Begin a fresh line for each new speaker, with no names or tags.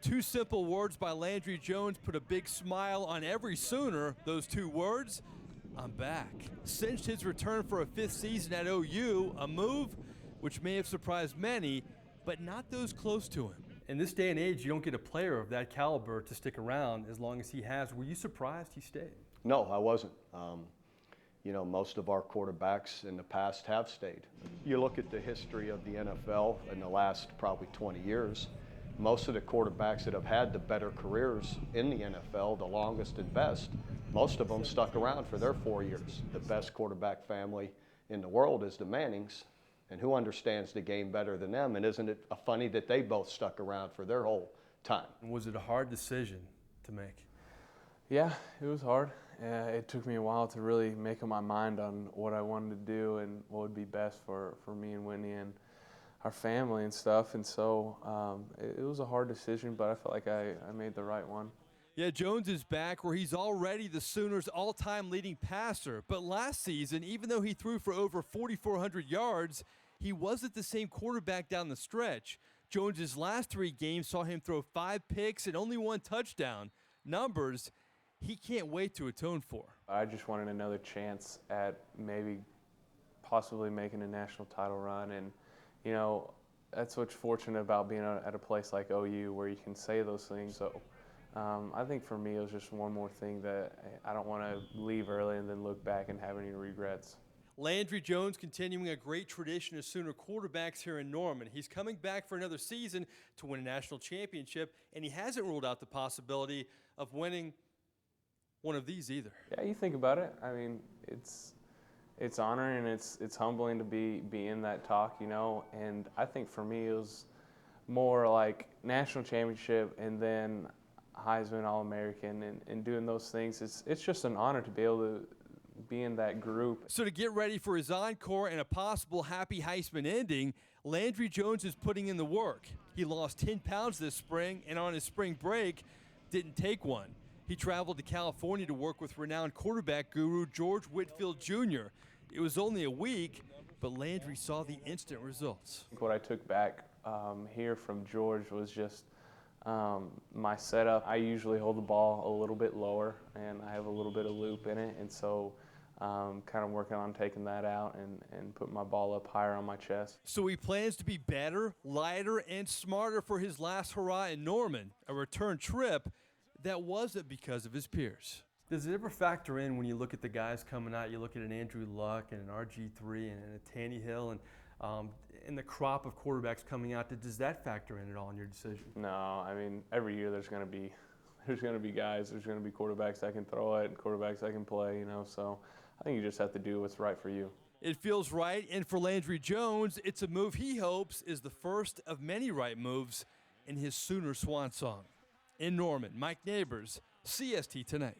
Two simple words by Landry Jones put a big smile on every Sooner. Those two words, I'm back. Cinched his return for a fifth season at OU, a move which may have surprised many, but not those close to him. In this day and age, you don't get a player of that caliber to stick around as long as he has. Were you surprised he stayed?
No, I wasn't. Most of our quarterbacks in the past have stayed. You look at the history of the NFL in the last probably 20 years, most of the quarterbacks that have had the better careers in the NFL, the longest and best, most of them stuck around for their 4 years. The best quarterback family in the world is the Mannings, and who understands the game better than them? And isn't it funny that they both stuck around for their whole time?
Was it a hard decision to make?
Yeah, it was hard. It took me a while to really make up my mind on what I wanted to do and what would be best for me and Whitney and our family and stuff. And so it was a hard decision, but I felt like I made the right one.
Yeah, Jones is back where he's already the Sooners' all-time leading passer. But last season, even though he threw for over 4,400 yards, he wasn't the same quarterback down the stretch. Jones's last 3 games saw him throw 5 picks and only 1 touchdown. Numbers he can't wait to atone for.
I just wanted another chance at maybe possibly making a national title run. And, that's what's fortunate about being at a place like OU where you can say those things. So I think for me it was just one more thing that I don't want to leave early and then look back and have any regrets.
Landry Jones continuing a great tradition of Sooner quarterbacks here in Norman. He's coming back for another season to win a national championship, and he hasn't ruled out the possibility of winning one of these either.
Yeah, you think about it. I mean, it's honoring and it's humbling to be in that talk, And I think for me it was more like national championship and then Heisman All-American and doing those things. It's just an honor to be able to be in that group.
So to get ready for his encore and a possible happy Heisman ending, Landry Jones is putting in the work. He lost 10 pounds this spring, and on his spring break, didn't take one. He traveled to California to work with renowned quarterback guru George Whitfield Jr. It was only a week, but Landry saw the instant results.
What I took back here from George was just my setup. I usually hold the ball a little bit lower, and I have a little bit of loop in it, and so kind of working on taking that out and putting my ball up higher on my chest.
So he plans to be better, lighter, and smarter for his last hurrah in Norman, a return trip that wasn't because of his peers. Does it ever factor in when you look at the guys coming out, you look at an Andrew Luck and an RG3 and a Tannehill and the crop of quarterbacks coming out, does that factor in at all in your decision?
No, I mean, every year there's going to be guys, there's going to be quarterbacks that can throw it and quarterbacks that can play, so I think you just have to do what's right for you.
It feels right, and for Landry Jones, it's a move he hopes is the first of many right moves in his Sooner swan song. In Norman, Mike Neighbors, CST Tonight.